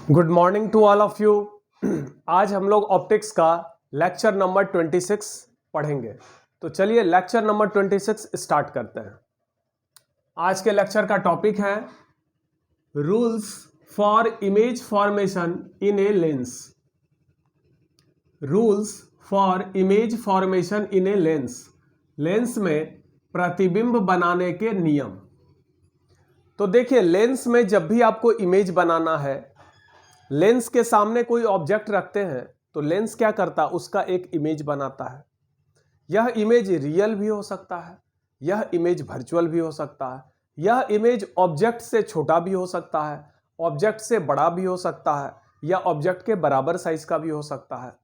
Good morning to all of you. आज हम लोग ऑप्टिक्स का लेक्चर नंबर 26 पढ़ेंगे। तो चलिए लेक्चर नंबर 26 स्टार्ट करते हैं। आज के लेक्चर का टॉपिक है rules for image formation in a lens. Rules for image formation in a lens, lens में प्रतिबिंब बनाने के नियम। तो देखिए, लेंस में जब भी आपको इमेज बनाना है, लेंस के सामने कोई ऑब्जेक्ट रखते हैं तो लेंस क्या करता है, उसका एक इमेज बनाता है। यह इमेज रियल भी हो सकता है, यह इमेज वर्चुअल भी हो सकता है, यह इमेज ऑब्जेक्ट से छोटा भी हो सकता है, ऑब्जेक्ट से बड़ा भी हो सकता है, या ऑब्जेक्ट के बराबर साइज का भी हो सकता है।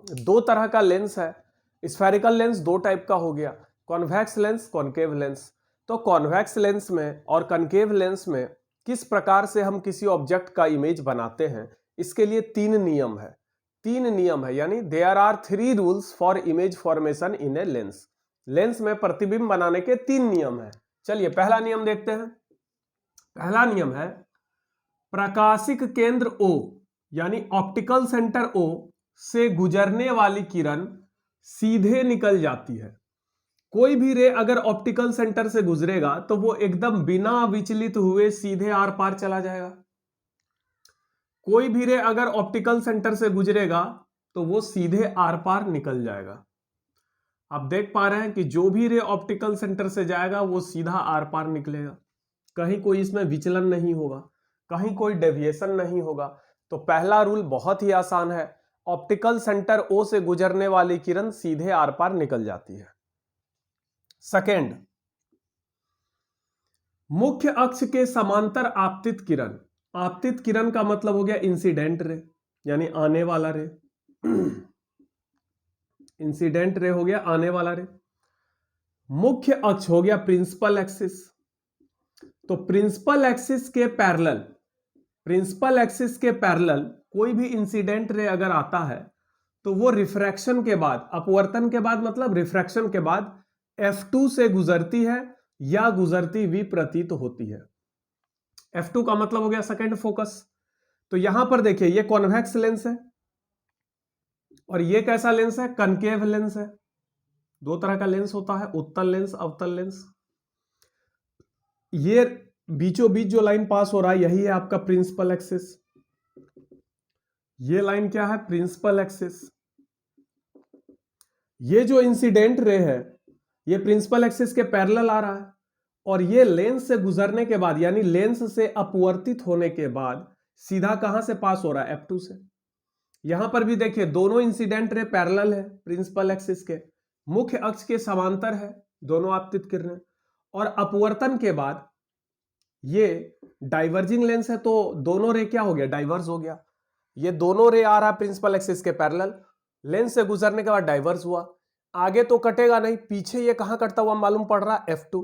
दो तरह का लेंस है। स्फेरिकल लेंस दो टाइप का हो गया, कॉन्वेक्स लेंस, कॉनकेव लेंस। तो कॉन्वेक्स लेंस में और कॉनकेव लेंस में किस प्रकार से हम किसी ऑब्जेक्ट का इमेज बनाते हैं, इसके लिए तीन नियम है, यानी there are 3 rules for image formation in a lens. Lens में प्रतिबिंब बनाने के 3 नियम है। चलिए पहला नियम देखते हैं। पहला नियम है प्रकाशिक केंद्र O यानी ऑप्टिकल सेंटर O से गुजरने वाली किरण सीधे निकल जाती है। कोई भी रे अगर ऑप्टिकल सेंटर से गुजरेगा तो वो एकदम बिना विचलित हुए सीधे आर पार चला जाएगा। कोई भी रे अगर ऑप्टिकल सेंटर से गुजरेगा तो वो सीधे आर पार निकल जाएगा। आप देख पा रहे हैं कि जो भी रे ऑप्टिकल सेंटर से जाएगा वो सीधा आर पार निकलेगा, कहीं कोई इसमें विचलन नहीं होगा, कहीं कोई डेविएशन नहीं होगा। तो पहला रूल बहुत ही आसान है, ऑप्टिकल सेंटर O से गुजरने वाली किरण सीधे आर पार निकल जाती है। सेकेंड, मुख्य अक्ष के समांतर आपतित किरण। आपतित किरण का मतलब हो गया इंसिडेंट रे, यानी आने वाला रे। इंसिडेंट रे हो गया आने वाला रे। मुख्य अक्ष हो गया प्रिंसिपल एक्सिस। तो प्रिंसिपल एक्सिस के पैरेलल कोई भी इंसिडेंट रे अगर आता है तो वो रिफ्रैक्शन के बाद, अपवर्तन के बाद मतलब रिफ्रैक्शन के बाद F2 से गुजरती है या गुजरती हुई प्रतीत होती है। F2 का मतलब हो गया सेकंड फोकस। तो यहां पर देखिए ये कॉन्वेक्स लेंस है और ये कैसा लेंस है, कनकेव लेंस है। दो तरह का लेंस होता है, उत्तल लेंस, अवतल लेंस। ये बीचों बीच जो लाइन पास हो रहा है यही है आपका प्रिंसिपल एक्सिस। ये लाइन क्या है, प्रिंसिपल एक्सिस। ये जो इंसिडेंट रे है ये प्रिंसिपल एक्सिस के पैरेलल आ रहा है और ये लेंस से गुजरने के बाद यानी लेंस से अपवर्तित होने के बाद सीधा कहां से पास हो रहा है, F2 से। यहां पर भी देखिए दोनों इंसिडेंट रे पैरेलल है प्रिंसिपल एक्सिस के, मुख्य अक्ष के समांतर है दोनों आपतित किरणें, और अपवर्तन के बाद ये डाइवर्जिंग लेंस है तो दोनों रे क्या हो गया, डाइवर्स हो गया। ये दोनों रे आ रहा प्रिंसिपल एक्सिस के पैरेलल, लेंस से गुजरने के बाद डाइवर्स हुआ, आगे तो कटेगा नहीं, पीछे ये कहां कटता हुआ मालूम पड़ रहा है, F2।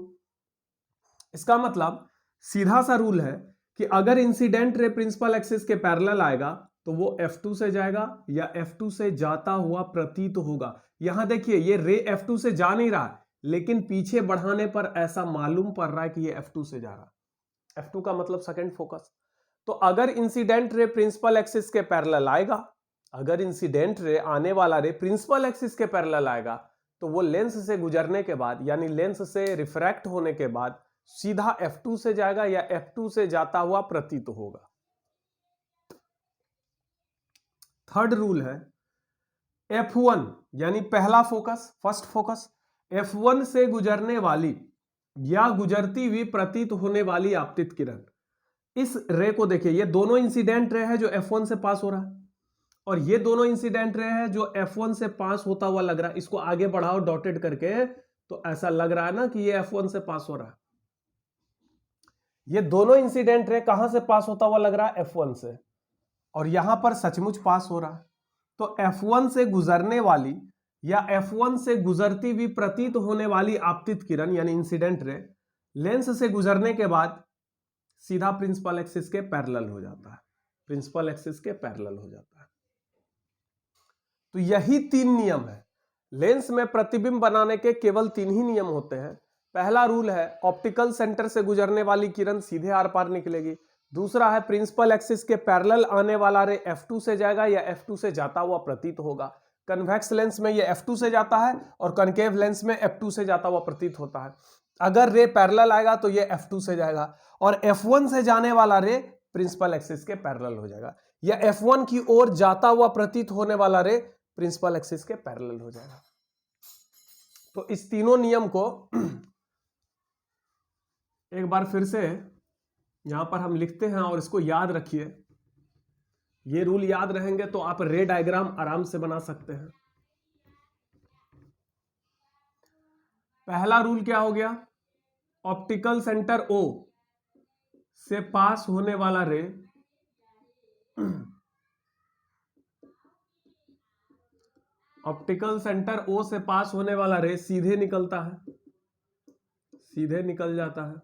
इसका मतलब सीधा सा रूल है कि अगर इंसिडेंट रे प्रिंसिपल एक्सिस के पैरेलल आएगा तो वो F2 से जाएगा या F2 से जाता हुआ प्रतीत होगा। यहां देखिए ये रे F2 से जा नहीं रहा लेकिन पीछे बढ़ाने पर ऐसा मालूम पड़ रहा है कि ये F2 से जा रहा है। F2 का मतलब सेकंड फोकस। तो अगर इंसिडेंट रे प्रिंसिपल एक्सिस के पैरेलल आएगा, अगर इंसिडेंट रे आने वाला रे प्रिंसिपल एक्सिस के पैरेलल आएगा तो वो लेंस से गुजरने के बाद यानी लेंस से रिफ्रैक्ट होने के बाद सीधा F2 से जाएगा या F2 से जाता हुआ प्रतीत होगा। थर्ड रूल है F1 यानी पहला फोकस, फर्स्ट फोकस, F1 से गुजरने वाली या गुजरती हुई प्रतीत होने वाली आपतित किरण। इस रे को देखिए, ये दोनों इंसिडेंट रे है जो F1 से पास हो रहा है और ये दोनों इंसिडेंट रे है जो F1 से पास होता हुआ लग रहा है। इसको आगे बढ़ाओ डॉटेड करके तो ऐसा लग रहा है ना कि ये F1 से पास हो रहा है। ये दोनों इंसिडेंट रे कहां से पास होता हुआ लग रहा है, F1 से, और यहां पर सचमुच पास हो रहा है। तो F1 से गुजरने वाली या F1 से गुजरती हुई प्रतीत होने वाली आपतित किरण यानी इंसिडेंट रे लेंस से गुजरने के बाद सीधा प्रिंसिपल एक्सिस के पैरेलल हो जाता है, प्रिंसिपल एक्सिस के पैरेलल हो जाता है। तो यही 3 नियम है। लेंस में प्रतिबिंब बनाने के केवल 3 ही नियम होते हैं। पहला रूल है ऑप्टिकल सेंटर से गुजरने वाली किरण सीधे आर पार निकलेगी। दूसरा है प्रिंसिपल एक्सिस के पैरेलल आने वाला रे F2 से जाएगा या F2 से जाता हुआ प्रतीत होगा। कन्वेक्स लेंस में ये F2 से जाता है और कनकेव लेंस में F2 से जाता हुआ प्रतीत होता है। अगर रे पैरेलल आएगा तो ये F2 से जाएगा और F1 से जाने वाला रे प्रिंसिपल एक्सिस के पैरेलल हो जाएगा, या F1 की ओर जाता हुआ प्रतीत होने वाला रे प्रिंसिपल एक्सिस के पैरेलल हो जाएगा। तो इस तीनों नियम को एक बार फिर से यहां पर हम लिखते हैं और इसको याद रखिए। ये रूल याद रहेंगे तो आप रे डायग्राम आराम से बना सकते हैं। पहला रूल क्या हो गया, ऑप्टिकल सेंटर O से पास होने वाला रे ऑप्टिकल सेंटर O से पास होने वाला रे सीधे निकलता है, सीधे निकल जाता है।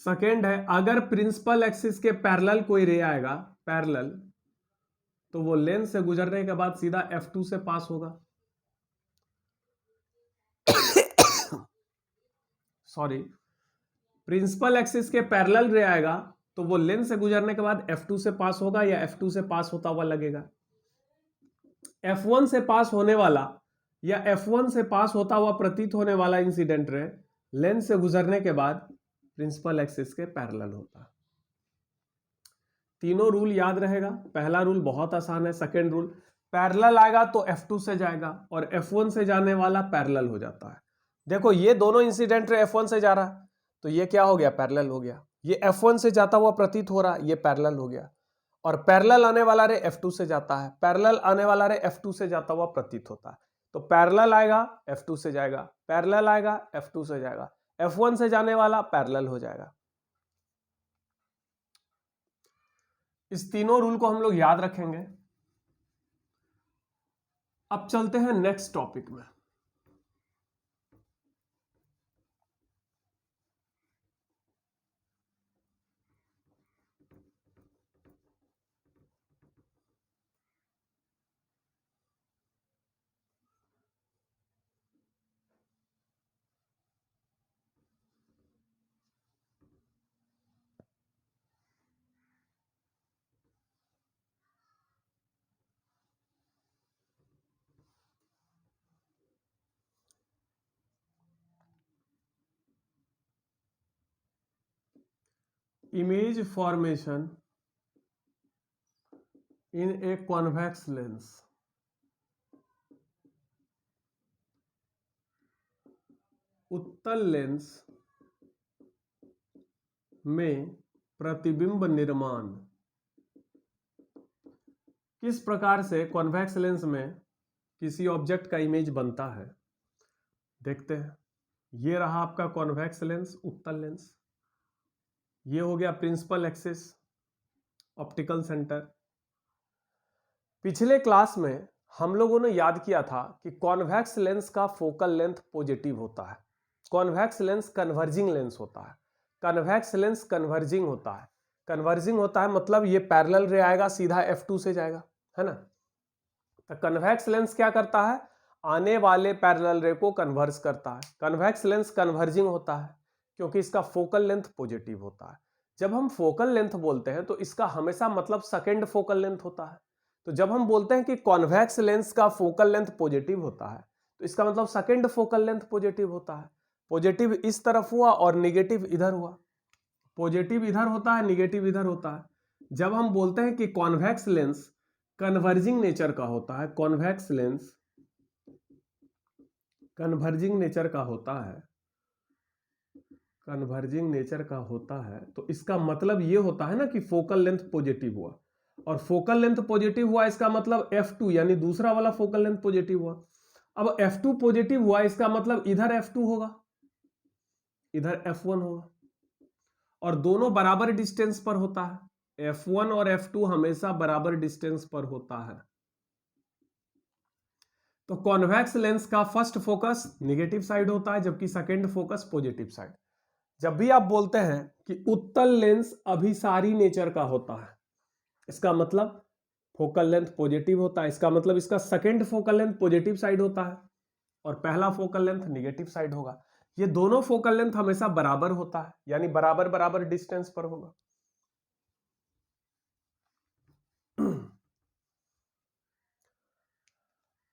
सेकेंड है, अगर प्रिंसिपल एक्सिस के पैरेलल कोई रे आएगा पैरेलल, तो वो लेंस से गुजरने के बाद सीधा F2 से पास होगा। सॉरी, प्रिंसिपल एक्सिस के पैरेलल रे आएगा तो वो लेंस से गुजरने के बाद F2 से पास होगा या F2 से पास होता हुआ लगेगा। F1 से पास होने वाला या F1 से पास होता हुआ प्रतीत होने वाला इंसिडेंट रे लेंस से गुजरने के बाद प्रिंसिपल एक्सिस के पैरेलल होता है। तीनों रूल याद रहेगा। पहला रूल बहुत आसान है। सेकेंड रूल, पैरेलल आएगा तो F2 से जाएगा और F1 से जाने वाला पैरेलल हो जाता है। देखो ये दोनों इंसिडेंट रे F1 से जा रहा है तो ये क्या हो गया, पैरेलल हो गया। ये F1 से जाता हुआ प्रतीत हो रहा, ये पैरेलल हो गया। और पैरेलल आने वाला रे F2 से जाता है, पैरेलल आने वाला रे F2 से जाता हुआ प्रतीत होता है। तो पैरेलल आएगा F2 से जाएगा, पैरेलल आएगा F2 से जाएगा, F1 से जाने वाला पैरेलल हो जाएगा। इस तीनों रूल को हम लोग याद रखेंगे। अब चलते हैं नेक्स्ट टॉपिक में। Image formation in a convex lens. उत्तल लेंस में प्रतिबिंब निर्माण। किस प्रकार से कॉन्वेक्स लेंस में किसी ऑब्जेक्ट का इमेज बनता है देखते हैं। ये रहा आपका कॉन्वेक्स लेंस, उत्तल लेंस। ये हो गया प्रिंसिपल एक्सिस, ऑप्टिकल सेंटर। पिछले क्लास में हम लोगों ने याद किया था कि कॉन्वेक्स लेंस का फोकल लेंथ पॉजिटिव होता है। कॉन्वेक्स लेंस कन्वर्जिंग लेंस होता है। कन्वेक्स लेंस कन्वर्जिंग होता है। कन्वर्जिंग होता है मतलब ये पैरेलल रे आएगा सीधा F2 से जाएगा, है ना। तो कन्वेक्स लेंस क्या करता है, आने वाले पैरेलल रे को कन्वर्ज करता है। कन्वेक्स लेंस कन्वर्जिंग होता है क्योंकि इसका फोकल लेंथ पॉजिटिव होता है। जब हम फोकल लेंथ बोलते हैं तो इसका हमेशा मतलब सेकेंड फोकल लेंथ होता है। तो जब हम बोलते हैं कि कॉन्वेक्स लेंस का फोकल लेंथ पॉजिटिव होता है तो इसका मतलब सेकेंड फोकल लेंथ पॉजिटिव होता है। पॉजिटिव इस तरफ हुआ और निगेटिव इधर हुआ। पॉजिटिव इधर होता है, निगेटिव इधर होता है। जब हम बोलते हैं कि कॉन्वेक्स लेंस कन्वर्जिंग नेचर का होता है, कॉन्वेक्स लेंस कन्वर्जिंग नेचर का होता है, कन्वर्जिंग नेचर का होता है, तो इसका मतलब ये होता है ना कि फोकल लेंथ पॉजिटिव हुआ। और फोकल लेंथ पॉजिटिव हुआ इसका मतलब F2 यानी दूसरा वाला फोकल लेंथ पॉजिटिव हुआ। अब F2 पॉजिटिव हुआ इसका मतलब इधर F2 होगा, इधर F1 होगा और दोनों बराबर डिस्टेंस पर होता है। F1 और F2 हमेशा बराबर डिस्टेंस पर होता है। तो कॉन्वेक्स लेंस का फर्स्ट फोकस नेगेटिव साइड होता है जबकि सेकेंड फोकस पॉजिटिव साइड। जब भी आप बोलते हैं कि उत्तल लेंस अभिसारी नेचर का होता है, इसका मतलब फोकल लेंथ पॉजिटिव होता है। इसका मतलब इसका second focal length positive side होता है और पहला फोकल लेंथ नेगेटिव साइड होगा। ये दोनों फोकल लेंथ हमेशा बराबर होता है, यानी बराबर बराबर डिस्टेंस पर होगा।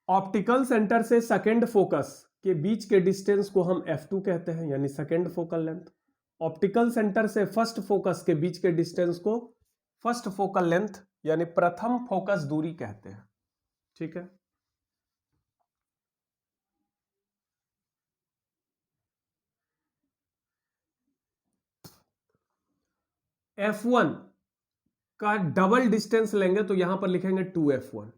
ऑप्टिकल सेंटर से सेकेंड फोकस के बीच के डिस्टेंस को हम f2 कहते हैं, यानी second focal length. Optical centre से फर्स्ट फोकस के बीच के डिस्टेंस को फर्स्ट फोकल लेंथ यानी प्रथम फोकस दूरी कहते हैं। ठीक है, f1 का डबल डिस्टेंस लेंगे तो यहां पर लिखेंगे 2f1,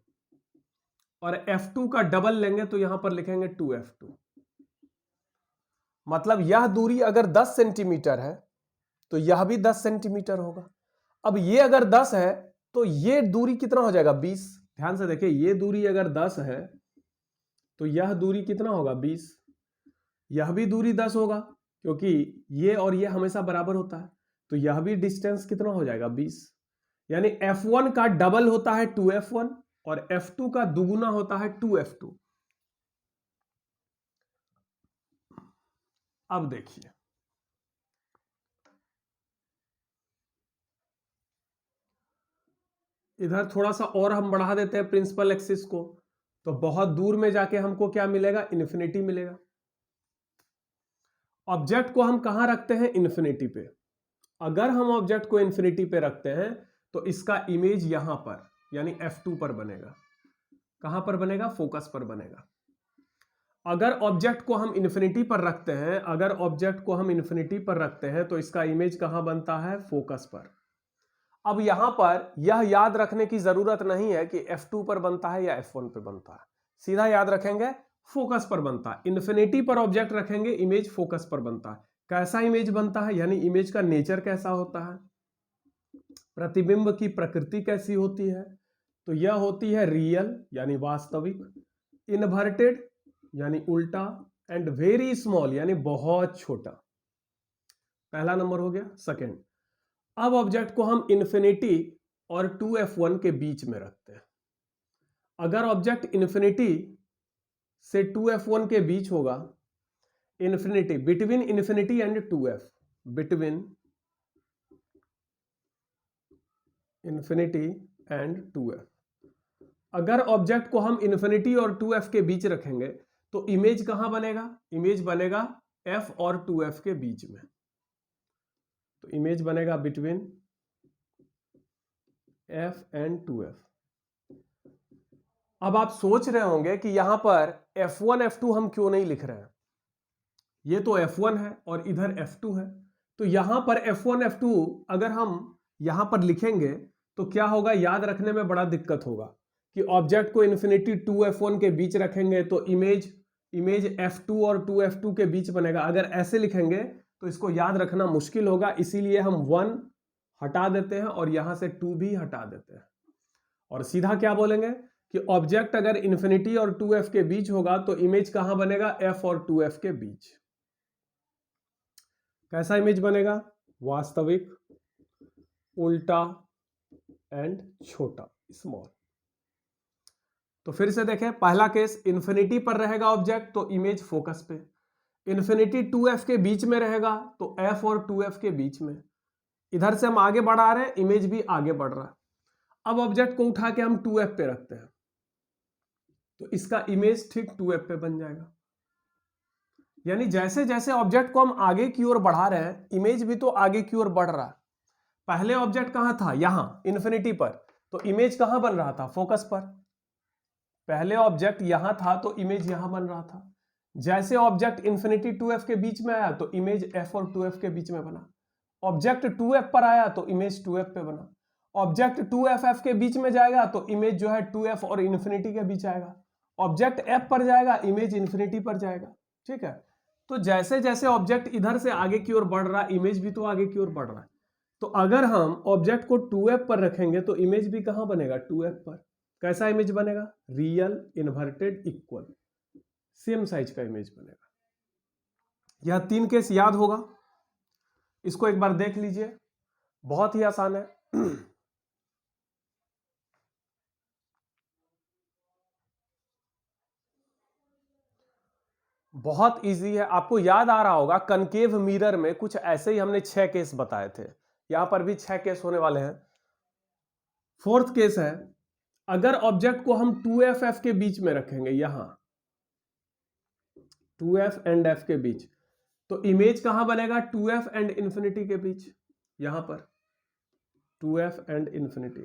और f2 का डबल लेंगे तो यहां पर लिखेंगे 2f2। मतलब यह दूरी अगर 10 सेंटीमीटर है तो यह भी 10 सेंटीमीटर होगा। अब ये अगर 10 है तो ये दूरी कितना हो जाएगा? 20। ध्यान से देखिए, ये दूरी अगर 10 है तो यह दूरी कितना होगा? 20। यह भी दूरी 10 होगा क्योंकि ये और ये हमेशा बराबर होता है, तो यह भी डिस्टेंस कितना हो जाएगा? 20। यानी f1 का डबल होता है 2f1 और f2 का दुगुना होता है 2f2। अब देखिए, इधर थोड़ा सा और हम बढ़ा देते हैं प्रिंसिपल एक्सिस को, तो बहुत दूर में जाके हमको क्या मिलेगा? इन्फिनिटी मिलेगा। ऑब्जेक्ट को हम कहां रखते हैं? इन्फिनिटी पे। अगर हम ऑब्जेक्ट को इन्फिनिटी पे रखते हैं तो इसका इमेज यहां पर यानी f2 पर बनेगा। कहां पर बनेगा? फोकस पर बनेगा। अगर ऑब्जेक्ट को हम इन्फिनिटी पर रखते हैं, अगर ऑब्जेक्ट को हम इन्फिनिटी पर रखते हैं तो इसका इमेज कहां बनता है? फोकस पर। अब यहां पर यह याद रखने की जरूरत नहीं है कि f2 पर बनता है या f1 पे बनता है, सीधा याद रखेंगे फोकस पर बनता है। इन्फिनिटी पर ऑब्जेक्ट रखेंगे, इमेज फोकस पर बनता है। कैसा इमेज बनता है, यानी इमेज का नेचर कैसा होता है, प्रतिबिंब की प्रकृति कैसी होती है? तो यह होती है रियल यानी वास्तविक, इन्वर्टेड यानी उल्टा, एंड वेरी स्मॉल यानी बहुत छोटा। पहला नंबर हो गया। सेकंड, अब ऑब्जेक्ट को हम इन्फिनिटी और 2f1 के बीच में रखते हैं। अगर ऑब्जेक्ट इन्फिनिटी से 2f1 के बीच होगा, infinity, between infinity and 2f, between infinity and 2f, अगर ऑब्जेक्ट को हम इन्फिनिटी और 2f के बीच रखेंगे तो इमेज कहां बनेगा? इमेज बनेगा f और 2f के बीच में। तो इमेज बनेगा बिटवीन f एंड 2f। अब आप सोच रहे होंगे कि यहां पर f1 f2 हम क्यों नहीं लिख रहे हैं? ये तो f1 है और इधर f2 है, तो यहां पर f1 f2 अगर हम यहां पर लिखेंगे तो क्या होगा? याद रखने में बड़ा दिक्कत होगा कि ऑब्जेक्ट को इन्फिनिटी 2f1 के बीच रखेंगे तो इमेज f2 और 2f2 के बीच बनेगा। अगर ऐसे लिखेंगे तो इसको याद रखना मुश्किल होगा, इसीलिए हम 1 हटा देते हैं और यहां से 2 भी हटा देते हैं, और सीधा क्या बोलेंगे कि ऑब्जेक्ट अगर इन्फिनिटी और 2f के बीच होगा तो इमेज कहां बनेगा? f और 2f के बीच। कैसा इमेज बनेगा? वास्तविक, उल्टा एंड छोटा, स्मॉल। तो फिर से देखें, पहला केस, इन्फिनिटी पर रहेगा ऑब्जेक्ट तो इमेज फोकस पे, इन्फिनिटी 2f के बीच में रहेगा तो f और 2f के बीच में। इधर से हम आगे बढ़ा रहे हैं, इमेज भी आगे बढ़ रहा है। अब ऑब्जेक्ट को उठा के हम 2f पे रखते हैं तो इसका इमेज ठीक 2f पे बन जाएगा। यानी जैसे जैसे ऑब्जेक्ट को हम आगे की ओर बढ़ा रहे हैं, इमेज भी तो आगे की ओर बढ़ रहा है। पहले ऑब्जेक्ट कहां था? यहां इन्फिनिटी पर, तो इमेज कहां बन रहा था? फोकस पर। पहले ऑब्जेक्ट यहां था तो इमेज यहां बन रहा था। जैसे ऑब्जेक्ट इन्फिनिटी 2f के बीच में आया तो इमेज f और 2f के बीच में बना। ऑब्जेक्ट 2f पर आया तो इमेज 2f पे बना। ऑब्जेक्ट 2f के बीच में जाएगा तो इमेज जो है 2f और इन्फिनिटी के बीच आएगा। ऑब्जेक्ट f पर जाएगा, इमेज इन्फिनिटी पर जाएगा। ठीक है, तो जैसे जैसे ऑब्जेक्ट इधर से आगे की ओर बढ़ रहा है, इमेज भी तो आगे की ओर बढ़ रहा है। तो अगर हम ऑब्जेक्ट को 2f पर रखेंगे तो इमेज भी कहां बनेगा? 2f पर। कैसा इमेज बनेगा? Real, inverted, equal, same size का इमेज बनेगा। यह 3 केस याद होगा, इसको एक बार देख लीजिए, बहुत ही आसान है। बहुत इजी है, आपको याद आ रहा होगा कनकेव मिरर में कुछ ऐसे ही हमने 6 केस बताए थे, यहां पर भी 6 केस होने वाले हैं। फोर्थ केस है, अगर ऑब्जेक्ट को हम 2f के बीच में रखेंगे, यहां 2f एंड f के बीच, तो इमेज कहां बनेगा? 2f एंड इंफिनिटी के बीच, यहां पर 2f एंड इंफिनिटी।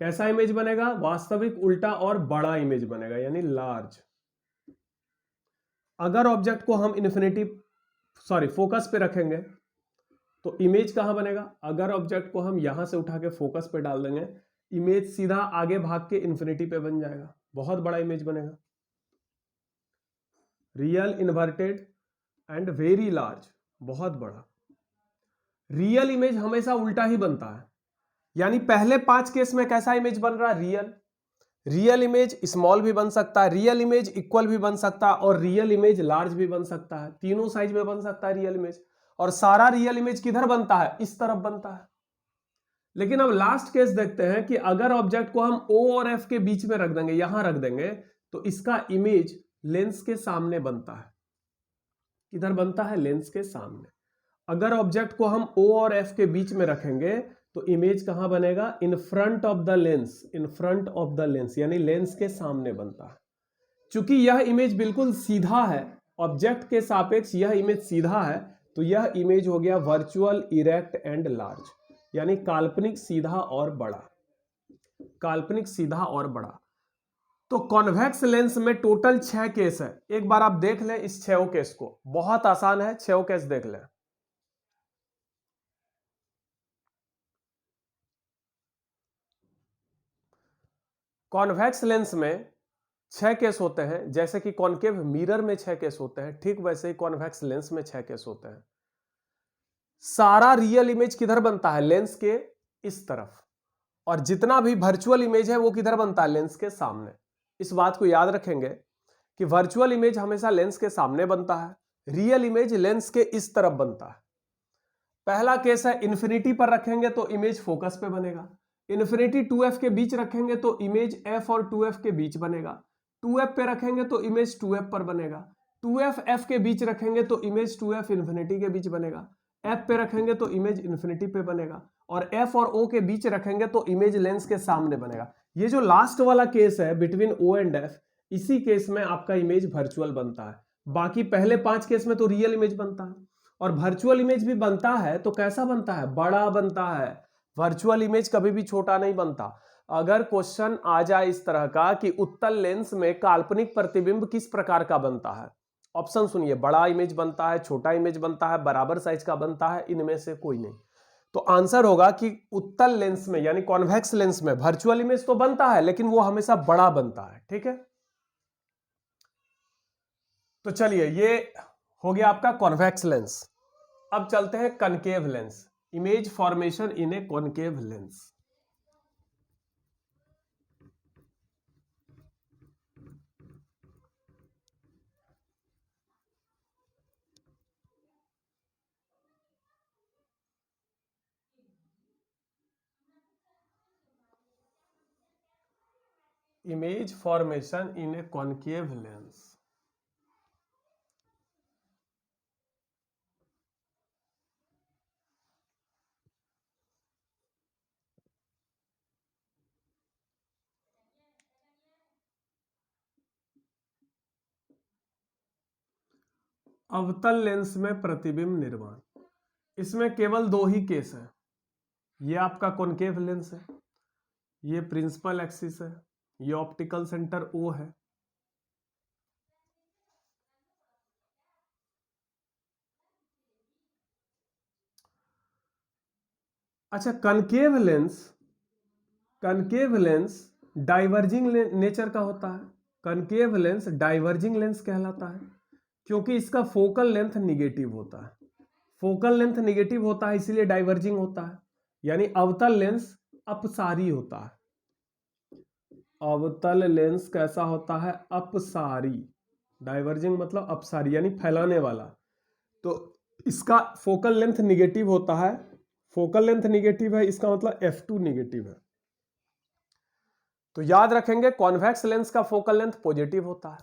कैसा इमेज बनेगा? वास्तविक, उल्टा और बड़ा इमेज बनेगा, यानी लार्ज। अगर ऑब्जेक्ट को हम फोकस पे रखेंगे तो इमेज कहां बनेगा? अगर ऑब्जेक्ट को हम यहां से उठा के फोकस पे डाल देंगे, इमेज सीधा आगे भाग के इंफिनिटी पे बन जाएगा, बहुत बड़ा इमेज बनेगा। Real, inverted and very large, बहुत बड़ा। रियल इमेज हमेशा उल्टा ही बनता है, यानी पहले 5 केस में कैसा इमेज बन रहा है? रियल इमेज स्मॉल भी बन सकता है, रियल इमेज इक्वल भी बन सकता है, और रियल इमेज लार्ज भी बन सकता है। तीनों साइज में बन सकता है रियल इमेज। और सारा रियल इमेज किधर बनता है? इस तरफ बनता है। लेकिन अब लास्ट केस देखते हैं कि अगर ऑब्जेक्ट को हम O और F के बीच में रख देंगे, यहां रख देंगे, तो इसका इमेज लेंस के सामने बनता है। किधर बनता है? लेंस के सामने। अगर ऑब्जेक्ट को हम O और F के बीच में रखेंगे तो इमेज कहां बनेगा? In front of the lens, in front of the lens, यानी लेंस के सामने बनता है। चूंकि यह इमेज बिल्कुल सीधा है, ऑब्जेक्ट के सापेक्ष यह इमेज सीधा है, तो यह इमेज हो गया वर्चुअल, इरेक्ट एंड लार्ज, यानी काल्पनिक, सीधा और बड़ा। काल्पनिक, सीधा और बड़ा। तो कॉन्वेक्स लेंस में टोटल 6 केस है। एक बार आप देख लें इस 6 केस को, बहुत आसान है, 6 केस देख लें। कॉन्वेक्स लेंस में 6 केस होते हैं, जैसे कि कॉनकेव मिरर में 6 केस होते हैं, ठीक वैसे ही कॉन्वेक्स लेंस में 6 केस होते हैं। सारा रियल इमेज किधर बनता है? लेंस के इस तरफ। और जितना भी वर्चुअल इमेज है वो किधर बनता है? लेंस के सामने। इस बात को याद रखेंगे कि वर्चुअल इमेज हमेशा लेंस के सामने बनता है, रियल इमेज लेंस के इस तरफ बनता है। पहला केस है, इंफिनिटी पर रखेंगे तो इमेज फोकस पे बनेगा। इन्फिनिटी 2f के बीच रखेंगे तो इमेज f और 2f के बीच बनेगा। 2f पे रखेंगे तो इमेज 2f पर बनेगा। 2f f के बीच रखेंगे तो इमेज 2f इंफिनिटी के बीच बनेगा। f पे रखेंगे तो इमेज इंफिनिटी पे बनेगा, और f और o के बीच रखेंगे तो इमेज लेंस के सामने बनेगा। ये जो लास्ट वाला केस है बिटवीन o एंड f, इसी केस में आपका इमेज वर्चुअल बनता है। बाकी पहले 5 केस में तो रियल इमेज बनता है, और वर्चुअल इमेज भी बनता है तो कैसा बनता है? बड़ा बनता है। वर्चुअल इमेज कभी भी छोटा नहीं बनता। अगर क्वेश्चन आ जाए इस तरह का कि उत्तल लेंस में काल्पनिक प्रतिबिंब किस प्रकार का बनता है, ऑप्शन सुनिए, बड़ा इमेज बनता है, छोटा इमेज बनता है, बराबर साइज का बनता है, इनमें से कोई नहीं। तो आंसर होगा कि उत्तल लेंस में यानी कॉन्वेक्स लेंस में वर्चुअल इमेज तो बनता है, लेकिन वो हमेशा बड़ा बनता है। ठीक है, तो चलिए ये हो गया आपका कॉन्वेक्स लेंस। अब चलते हैं concave lens, image formation in A concave lens. Image formation in A concave lens. अवतल लेंस में प्रतिबिंब निर्माण, इसमें केवल 2 ही केस है। ये आपका कॉनकेव लेंस है, ये प्रिंसिपल एक्सिस है, ये ऑप्टिकल सेंटर O है। अच्छा, कनकेव लेंस डाइवर्जिंग नेचर का होता है। कनकेव लेंस डाइवर्जिंग लेंस कहलाता है क्योंकि इसका फोकल लेंथ निगेटिव होता है। फोकल लेंथ निगेटिव होता है इसीलिए डाइवर्जिंग होता है, यानी अवतल लेंस अपसारी होता है। अवतल लेंस कैसा होता है? अपसारी। डाइवर्जिंग मतलब अपसारी यानी फैलाने वाला। तो इसका फोकल लेंथ निगेटिव होता है। फोकल लेंथ निगेटिव है, इसका मतलब f2 निगेटिव है। तो याद रखेंगे कॉन्वेक्स लेंस का फोकल लेंथ पॉजिटिव होता है,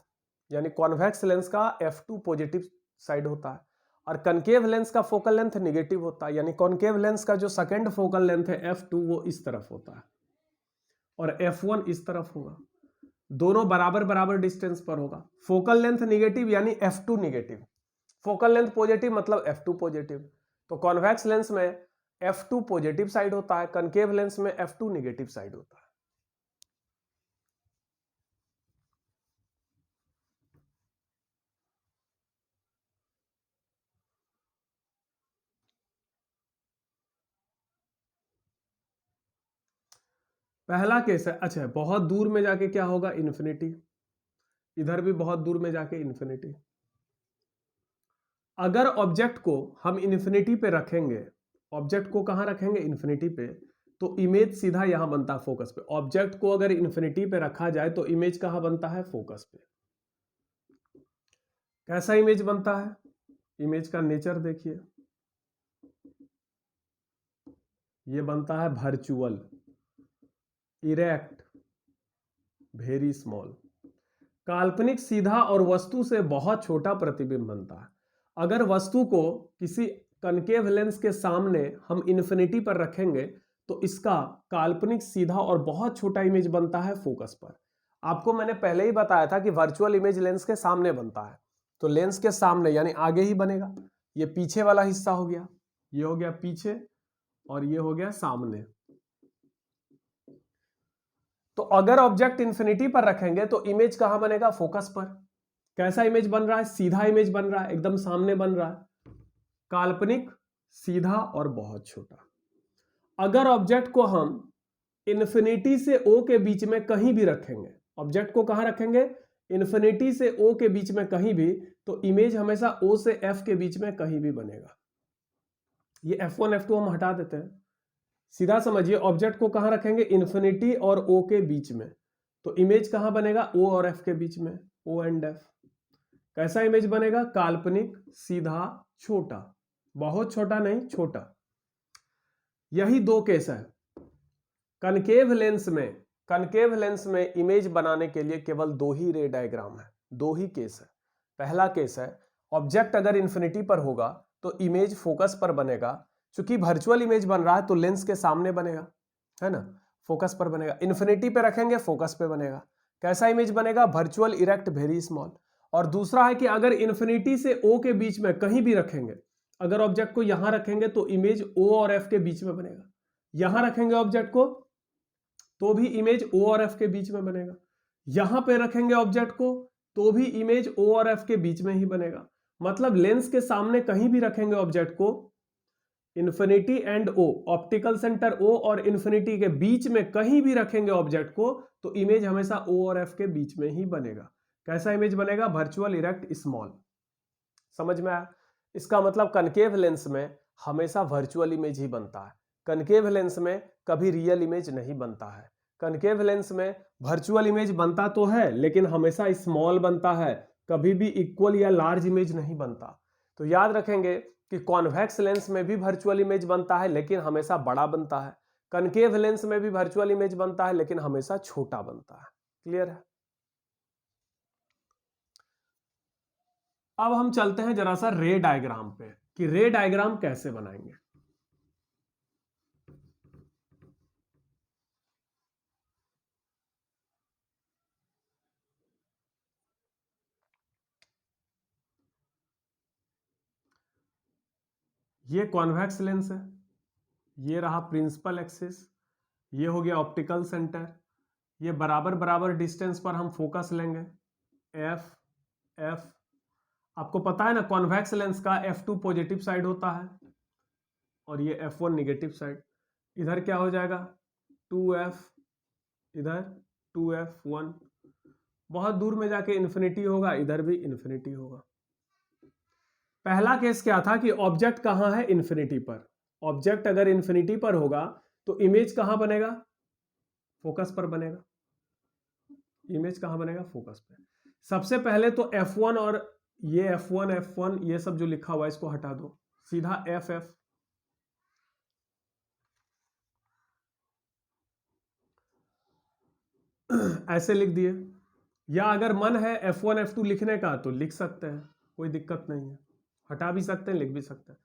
यानी कॉन्वेक्स लेंस का F2 पॉजिटिव साइड होता है और कनकेव लेंस का फोकल लेंथ निगेटिव होता है। यानी कॉनकेव लेंस का जो सेकंड फोकल लेंथ है F2 वो इस तरफ होता है और F1 इस तरफ होगा। दोनों बराबर बराबर डिस्टेंस पर होगा। फोकल लेंथ निगेटिव यानी F2 negative, focal length positive मतलब F2 पॉजिटिव। तो कॉन्वेक्स लेंस में F2 पॉजिटिव साइड होता है, कनकेव लेंस में F2 निगेटिव साइड होता है। पहला केस है, अच्छा बहुत दूर में जाके क्या होगा, इन्फिनिटी। इधर भी बहुत दूर में जाके इन्फिनिटी। अगर ऑब्जेक्ट को हम इन्फिनिटी पे रखेंगे, ऑब्जेक्ट को कहां रखेंगे, इन्फिनिटी पे, तो इमेज सीधा यहां बनता है फोकस पे। ऑब्जेक्ट को अगर इन्फिनिटी पे रखा जाए तो इमेज कहां बनता है, फोकस पे। कैसा इमेज बनता है, इमेज का नेचर देखिए, ये बनता है वर्चुअल, इरेक्ट, वेरी स्मॉल। काल्पनिक सीधा और वस्तु से बहुत छोटा प्रतिबिंब बनता है। अगर वस्तु को किसी कनकेव लेंस के सामने हम इन्फिनिटी पर रखेंगे तो इसका काल्पनिक सीधा और बहुत छोटा इमेज बनता है फोकस पर। आपको मैंने पहले ही बताया था कि वर्चुअल इमेज लेंस के सामने बनता है, तो लेंस के सामने यानी आगे ही बनेगा। ये पीछे वाला हिस्सा हो गया, ये हो गया पीछे और ये हो गया सामने। तो अगर ऑब्जेक्ट इन्फिनिटी पर रखेंगे तो इमेज कहां बनेगा, फोकस पर। कैसा इमेज बन रहा है, सीधा इमेज बन रहा है, एकदम सामने बन रहा है, काल्पनिक, सीधा और बहुत छोटा। अगर ऑब्जेक्ट को हम इन्फिनिटी से ओ के बीच में कहीं भी रखेंगे, ऑब्जेक्ट को कहां रखेंगे, इन्फिनिटी से ओ के बीच में कहीं भी, तो इमेज हमेशा ओ से एफ के बीच में कहीं भी बनेगा। ये F1 F2 हम हटा देते हैं। सीधा समझिए, ऑब्जेक्ट को कहां रखेंगे, इन्फिनिटी और ओ के बीच में, तो इमेज कहां बनेगा, ओ और एफ के बीच में, ओ एंड एफ। कैसा इमेज बनेगा, काल्पनिक, सीधा, छोटा, बहुत छोटा नहीं, छोटा। यही दो केस है। कनकेव लेंस में इमेज बनाने के लिए केवल दो ही रे डायग्राम है, दो ही केस है। पहला केस है, ऑब्जेक्ट अगर इन्फिनिटी पर होगा तो इमेज फोकस पर बनेगा। चूंकि वर्चुअल इमेज बन रहा है तो लेंस के सामने बनेगा, है ना, फोकस पर बनेगा। इन्फिनिटी पे रखेंगे, फोकस पे बनेगा। कैसा इमेज बनेगा, वर्चुअल, इरेक्ट, वेरी स्मॉल। और दूसरा है कि अगर इन्फिनिटी से ओ के बीच में कहीं भी रखेंगे, अगर ऑब्जेक्ट को यहां रखेंगे तो इमेज ओ और एफ के बीच में बनेगा। यहां रखेंगे ऑब्जेक्ट को तो भी इमेज ओ और एफ के बीच में बनेगा। यहां पे रखेंगे ऑब्जेक्ट को तो भी इमेज ओ और एफ के बीच में ही बनेगा। मतलब लेंस के सामने कहीं भी रखेंगे ऑब्जेक्ट को, infinity and O, optical centre O और इन्फिनिटी के बीच में कहीं भी रखेंगे ऑब्जेक्ट को तो इमेज हमेशा ओ और एफ के बीच में ही बनेगा। कैसा इमेज बनेगा, वर्चुअल, इरेक्ट, स्मॉल। समझ में आया। इसका मतलब कनकेव लेंस में हमेशा वर्चुअल इमेज ही बनता है, कनकेव लेंस में कभी रियल इमेज नहीं बनता है। कनकेव लेंस में वर्चुअल इमेज बनता तो है लेकिन हमेशा स्मॉल बनता है, कभी भी इक्वल या लार्ज इमेज नहीं बनता। तो याद रखेंगे कि कॉन्वेक्स लेंस में भी वर्चुअल इमेज बनता है लेकिन हमेशा बड़ा बनता है, कनकेव लेंस में भी वर्चुअल इमेज बनता है लेकिन हमेशा छोटा बनता है। क्लियर है। अब हम चलते हैं जरा सा रे डायग्राम पे कि रे डायग्राम कैसे बनाएंगे। ये कॉन्वेक्स लेंस है, ये रहा प्रिंसिपल एक्सिस, ये हो गया ऑप्टिकल सेंटर, ये बराबर बराबर डिस्टेंस पर हम फोकस लेंगे, एफ एफ। आपको पता है ना कॉन्वेक्स लेंस का F2 पॉजिटिव साइड होता है और ये F1 निगेटिव साइड। इधर क्या हो जाएगा, 2F, इधर 2F1। बहुत दूर में जाके इन्फिनिटी होगा, इधर भी इन्फिनिटी होगा। पहला केस क्या था कि ऑब्जेक्ट कहां है, इन्फिनिटी पर। ऑब्जेक्ट अगर इन्फिनिटी पर होगा तो इमेज कहां बनेगा, फोकस पर बनेगा। इमेज कहां बनेगा, फोकस पे। सबसे पहले तो F1 और ये F1 F1 ये सब जो लिखा हुआ है इसको हटा दो, सीधा FF। ऐसे लिख दिए या अगर मन है F1 F2 लिखने का तो लिख सकते हैं, कोई दिक्कत नहीं है, हटा भी सकते हैं, लिख भी सकते हैं।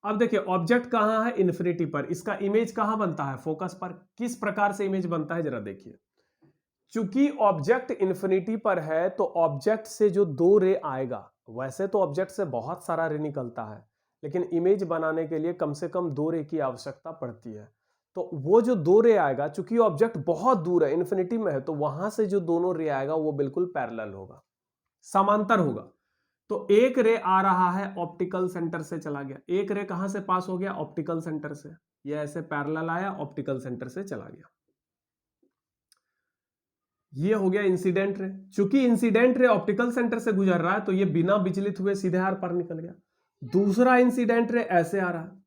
अब देखिए ऑब्जेक्ट कहाँ है, इन्फिनिटी पर, इसका इमेज कहाँ बनता है, फोकस पर। किस प्रकार से इमेज बनता है जरा देखिए। चूंकि ऑब्जेक्ट इन्फिनिटी पर है तो ऑब्जेक्ट से जो दो रे आएगा, वैसे तो ऑब्जेक्ट से बहुत सारा रे निकलता है, लेकिन इमेज बनाने के लिए कम से कम दो रे की आवश्यकता पड़ती है। तो वो जो दो रे आएगा, चूंकि ऑब्जेक्ट बहुत दूर है, इन्फिनिटी में है, तो वहां से जो दोनों रे आएगा वो बिल्कुल पैरेलल होगा, समांतर होगा। तो एक रे आ रहा है ऑप्टिकल सेंटर से चला गया, एक रे कहां से पास हो गया, ऑप्टिकल सेंटर से, ये ऐसे पैरेलल आया, ऑप्टिकल सेंटर से चला गया। ये हो गया इंसिडेंट रे। चूंकि इंसिडेंट रे ऑप्टिकल सेंटर से गुजर रहा है तो ये बिना विचलित हुए सीधे आर पार निकल गया। दूसरा इंसिडेंट रे ऐसे आ रहा है,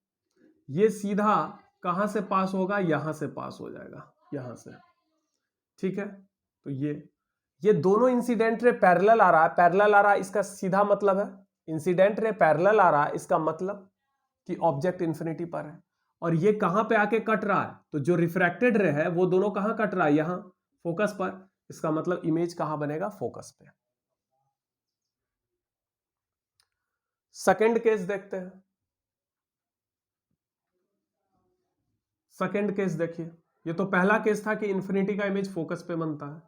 ये सीधा कहां से पास होगा, यहां से पास हो जाएगा, यहां से, ठीक है। तो ये दोनों इंसिडेंट रे पैरेलल आ रहा है, पैरेलल आ रहा है, इसका सीधा मतलब है इंसिडेंट रे पैरेलल आ रहा है, इसका मतलब कि ऑब्जेक्ट इंफिनिटी पर है। और ये कहां पे आके कट रहा है, तो जो रिफ्रैक्टेड रे है वो दोनों कहां कट रहा है, यहां फोकस पर, इसका मतलब इमेज कहां बनेगा, फोकस पे। सेकंड केस देखते हैं। सेकंड केस देखिए, ये तो पहला केस था कि इंफिनिटी का इमेज फोकस पे बनता है।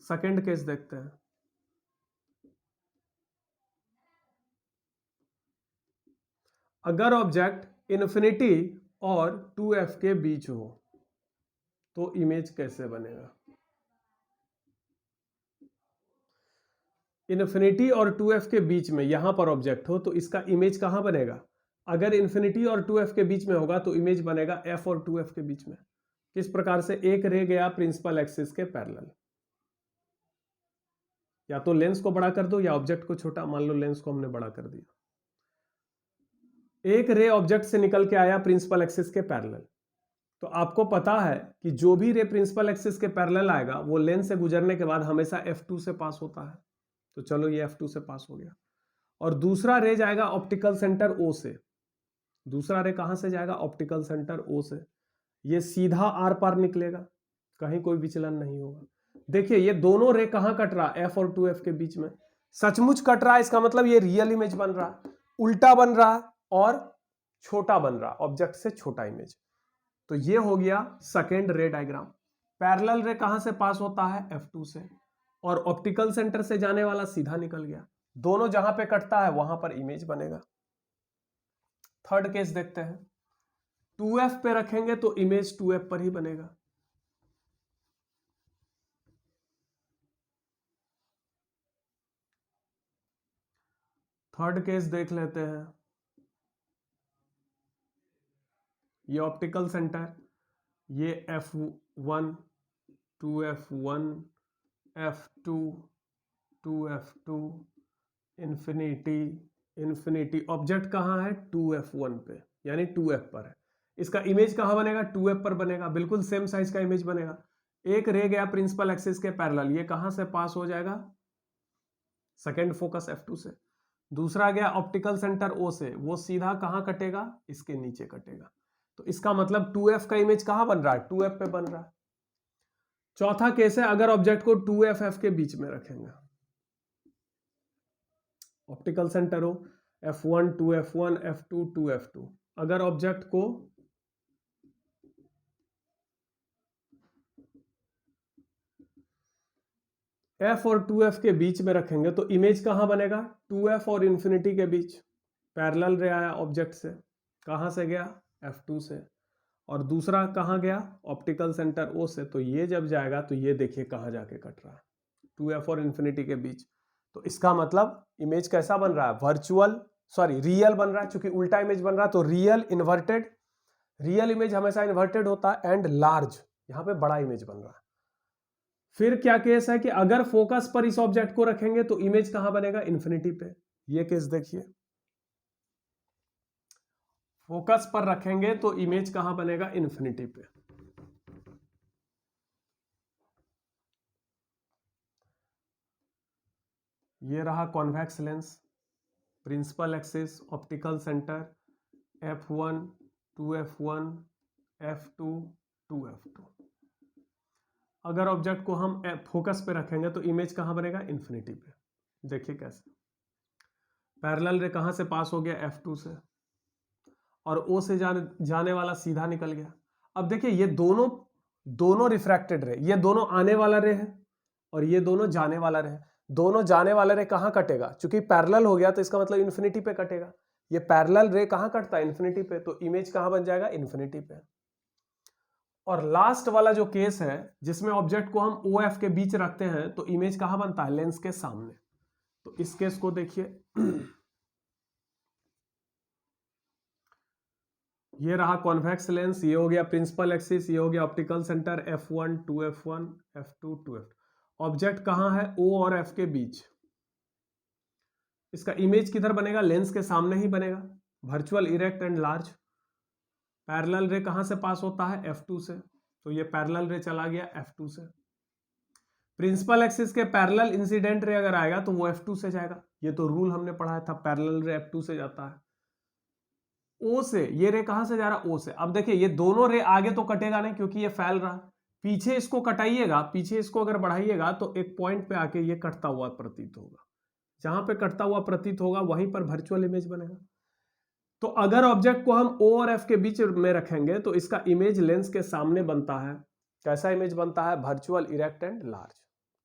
सेकंड केस देखते हैं। अगर ऑब्जेक्ट इन्फिनिटी और 2f के बीच हो तो इमेज कैसे बनेगा। इन्फिनिटी और 2f के बीच में यहां पर ऑब्जेक्ट हो तो इसका इमेज कहां बनेगा। अगर इन्फिनिटी और 2f के बीच में होगा तो इमेज बनेगा f और 2f के बीच में। किस प्रकार से, एक रे गया प्रिंसिपल एक्सिस के पैरेलल, या तो लेंस को बड़ा कर दो या ऑब्जेक्ट को छोटा, मान लो लेंस को हमने बड़ा कर दिया। एक रे ऑब्जेक्ट से निकल के आया प्रिंसिपल एक्सिस के पैरेलल, तो आपको पता है कि जो भी रे प्रिंसिपल एक्सिस के पैरेलल आएगा वो लेंस से गुजरने के बाद हमेशा F2 से पास होता है। तो चलो ये F2 से पास हो गया। और दूसरा रे जाएगा ऑप्टिकल सेंटर O से, दूसरा रे कहां से जाएगा, ऑप्टिकल सेंटर O से, ये सीधा आर पार निकलेगा, कहीं कोई विचलन नहीं होगा। देखिए ये दोनों रे कहां कट रहा, F और 2F के बीच में, सचमुच कट रहा है, इसका मतलब ये रियल इमेज बन रहा है, उल्टा बन रहा है और छोटा बन रहा, ऑब्जेक्ट से छोटा इमेज। तो ये हो गया सेकेंड रे डायग्राम। पैरेलल रे कहां से पास होता है, F2 से, और ऑप्टिकल सेंटर से जाने वाला सीधा निकल गया, दोनों जहां पे कटता है वहां पर इमेज बनेगा। थर्ड केस देखते हैं। 2f पे रखेंगे तो इमेज 2f पर ही बनेगा। थर्ड केस देख लेते हैं। ये ऑप्टिकल सेंटर, ये F1 2f1 F2 2f2 infinity infinity, object कहां है 2f1 पे, यानी 2f पर है, इसका इमेज कहां बनेगा, 2f पर बनेगा, बिल्कुल सेम साइज का इमेज बनेगा। एक रह गया प्रिंसिपल एक्सिस के पैरेलल, ये कहां से पास हो जाएगा, सेकेंड फोकस F2 से। दूसरा गया ऑप्टिकल सेंटर O से, वो सीधा कहां कटेगा, इसके नीचे कटेगा। तो इसका मतलब 2f का इमेज कहां बन रहा है, 2f पे बन रहा है। चौथा केस है, अगर ऑब्जेक्ट को 2f के बीच में रखेंगे, ऑप्टिकल सेंटर हो F1 2f1 F2 2f2, अगर ऑब्जेक्ट को f और 2f के बीच में रखेंगे तो इमेज कहां बनेगा, 2f और इंफिनिटी के बीच, पैरेलल रे आया ऑब्जेक्ट से, कहां से गया, F2 से, और दूसरा कहां गया, ऑप्टिकल सेंटर O से, तो ये जब जाएगा तो ये देखिए कहां जाके कट रहा है, 2f और इंफिनिटी के बीच। तो इसका मतलब इमेज कैसा बन रहा है, वर्चुअल रियल बन रहा है, क्योंकि उल्टा इमेज बन रहा है, तो रियल इन्वर्टेड, रियल इमेज हमेशा इन्वर्टेड होता है, एंड लार्ज, यहां पे बड़ा इमेज बन रहा है। फिर क्या केस है कि अगर फोकस पर इस ऑब्जेक्ट को रखेंगे तो इमेज कहां बनेगा, इंफिनिटी पे। ये केस देखिए, फोकस पर रखेंगे तो इमेज कहां बनेगा, इंफिनिटी पे। ये रहा convex lens, principal axis, optical centre, F1 2f1 F2 2f2। अगर ऑब्जेक्ट को हम फोकस पे रखेंगे तो इमेज कहाँ बनेगा, इन्फिनिटी पे। देखिए कैसे, पैरेलल रे कहाँ से पास हो गया, F2 से, और O से जाने वाला सीधा निकल गया। अब देखिए ये दोनों रिफ्रैक्टेड रे, ये दोनों आने वाला रे है और ये दोनों जाने वाला रे है। दोनों जाने वाला रे कहाँ कटेगा, चूंकि पैरेलल हो गया तो इसका मतलब इन्फिनिटी पे कटेगा। ये पैरेलल रे कहाँ कटता है, इन्फिनिटी पे, तो इमेज कहाँ बन जाएगा, इन्फिनिटी पे। और लास्ट वाला जो केस है जिसमें ऑब्जेक्ट को हम OF के बीच रखते हैं तो इमेज कहाँ बनता है, लेंस के सामने। तो इस केस को देखिए, ये रहा कॉन्वेक्स लेंस, ये हो गया प्रिंसिपल एक्सिस, ये हो गया optical centre, F1 2F1 F2 2F। Object कहाँ है, O और F के बीच। इसका इमेज किधर बनेगा, लेंस के सामने ही बनेगा, virtual erect and large. Parallel रे कहां से पास होता है, F2 से, तो ये पैरेलल रे चला गया F2 से। प्रिंसिपल एक्सिस के पैरेलल इंसिडेंट रे अगर आएगा तो वो F2 से जाएगा, ये तो रूल हमने पढ़ाया था, पैरेलल रे F2 से जाता है। O से ये रे कहां से जा रहा, O से। अब देखिए ये दोनों रे आगे तो कटेगा नहीं क्योंकि ये फैल रहा, पीछे इसको कटाइएगा, पीछे इसको अगर बढ़ाइएगा तो एक पॉइंट पे आके ये कटता हुआ प्रतीत होगा, जहां पे कटता हुआ प्रतीत होगा वहीं पर वर्चुअल इमेज बनेगा। तो अगर ऑब्जेक्ट को हम O और F के बीच में रखेंगे तो इसका इमेज लेंस के सामने बनता है। कैसा इमेज बनता है, वर्चुअल इरेक्ट एंड लार्ज।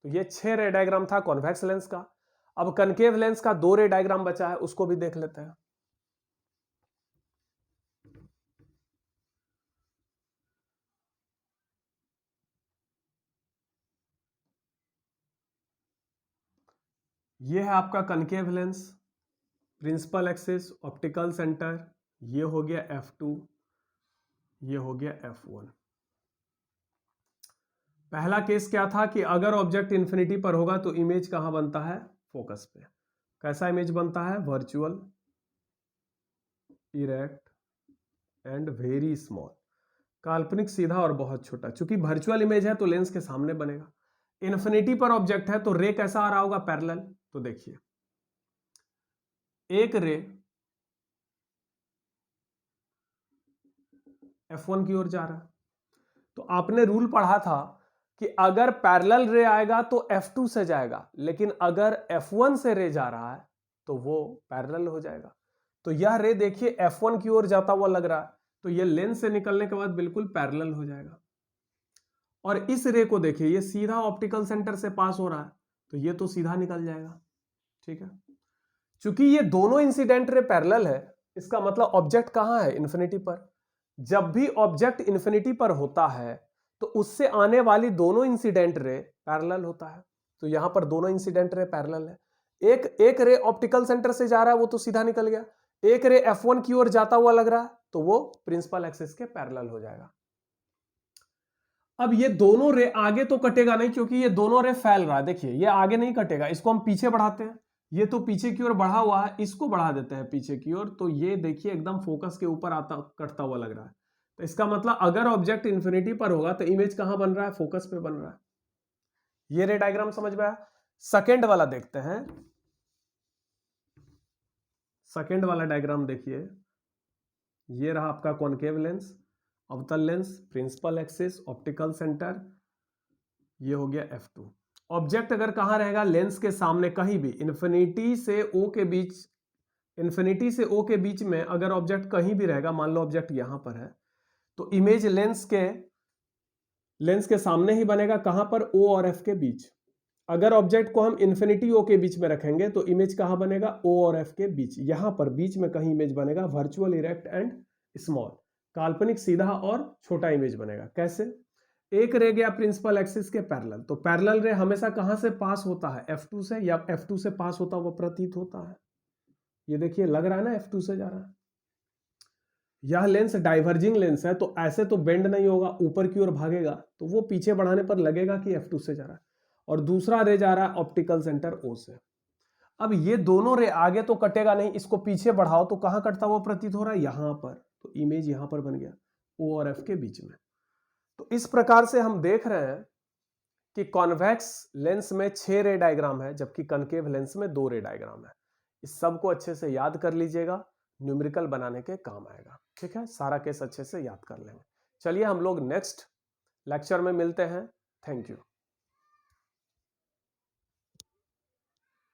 तो ये 6 रे डायग्राम था कॉन्वेक्स लेंस का। अब कनकेव लेंस का 2 रे डायग्राम बचा है, उसको भी देख लेते हैं। ये है आपका concave lens, principal axis, optical centre, ये हो गया F2, ये हो गया F1। पहला केस क्या था कि अगर ऑब्जेक्ट इन्फिनिटी पर होगा तो इमेज कहां बनता है, फोकस पे। कैसा इमेज बनता है, virtual erect and very small, काल्पनिक सीधा और बहुत छोटा। चूंकि वर्चुअल इमेज है तो लेंस के सामने बनेगा। इन्फिनिटी पर ऑब्जेक्ट है तो रे कैसा आ रहा होगा, पैरेलल। तो देखिए एक रे F1 की ओर जा रहा है, तो आपने रूल पढ़ा था कि अगर पैरेलल रे आएगा तो F2 से जाएगा, लेकिन अगर F1 से रे जा रहा है तो वो पैरेलल हो जाएगा। तो यह रे देखिए F1 की ओर जाता हुआ लग रहा है, तो ये लेंस से निकलने के बाद बिल्कुल पैरेलल हो जाएगा। और इस रे को देखिए, ये सीधा ऑप्टिकल सेंटर से पास हो रहा है, तो ये तो सीधा निकल जाएगा। ठीक है, चूंकि ये दोनों इंसिडेंट रे पैरेलल है, इसका मतलब ऑब्जेक्ट कहां है, इन्फिनिटी पर। जब भी ऑब्जेक्ट इन्फिनिटी पर होता है तो उससे आने वाली दोनों इंसिडेंट रे पैरेलल होता है। तो यहां पर दोनों इंसिडेंट रे पैरेलल है। एक रे ऑप्टिकल सेंटर से जा रहा है, वो तो सीधा निकल गया। एक रे F1 की ओर जाता हुआ लग रहा है, तो वो प्रिंसिपल एक्सिस के पैरेलल हो जाएगा। अब ये दोनों रे आगे तो कटेगा नहीं क्योंकि ये दोनों रे फैल रहा है। देखिए ये आगे नहीं कटेगा, इसको हम पीछे बढ़ाते हैं, ये तो पीछे की ओर बढ़ा हुआ है, इसको बढ़ा देते हैं पीछे की ओर, तो ये देखिए एकदम फोकस के ऊपर आता कटता हुआ लग रहा है। तो इसका मतलब अगर ऑब्जेक्ट इन्फिनिटी पर होगा तो इमेज कहां बन रहा है, फोकस पे बन रहा है। ये रे डायग्राम समझ में आया। सेकेंड वाला देखते हैं। सेकेंड वाला डायग्राम देखिए, ये रहा आपका कॉनकेव लेंस, अवतल lens, principal axis, optical centre, ये हो गया F2। ऑब्जेक्ट अगर कहां रहेगा, लेंस के सामने कहीं भी, इन्फिनिटी से O के बीच, इन्फिनिटी से O के बीच में अगर ऑब्जेक्ट कहीं भी रहेगा, मान लो ऑब्जेक्ट यहां पर है, तो इमेज लेंस के सामने ही बनेगा। कहां पर, O और F के बीच। अगर ऑब्जेक्ट को हम इन्फिनिटी O के बीच में रखेंगे तो इमेज कहां बनेगा, O और F के बीच। यहां पर बीच में कहीं इमेज बनेगा, वर्चुअल इरेक्ट एंड स्मॉल, काल्पनिक सीधा और छोटा इमेज बनेगा। कैसे, एक रे गया प्रिंसिपल एक्सिस के पैरेलल, तो पैरेलल रे हमेशा कहां से पास होता है, F2 से, या F2 से पास होता हुआ प्रतीत होता है। ये देखिए लग रहा है ना F2 से जा रहा है। यह लेंस डाइवर्जिंग लेंस है, तो ऐसे तो बेंड नहीं होगा, ऊपर की ओर भागेगा, तो वो पीछे बढ़ाने पर लगेगा कि F2 से जा रहा है। और दूसरा रे जा रहा है ऑप्टिकल सेंटर O से। अब ये दोनों रे आगे तो कटेगा नहीं, इसको पीछे बढ़ाओ तो कहां कटता हुआ प्रतीत हो रहा है, यहां पर, तो इमेज यहां पर बन गया, O और F के बीच में। तो इस प्रकार से हम देख रहे हैं कि कॉन्वेक्स लेंस में 6 रे डायग्राम है, जबकि कनकेव लेंस में 2 रे डायग्राम है। इस सब को अच्छे से याद कर लीजिएगा, न्यूमेरिकल बनाने के काम आएगा। ठीक है, सारा केस अच्छे से याद कर लेंगे। चलिए हम लोग नेक्स्ट लेक्चर में मिलते हैं। Thank you.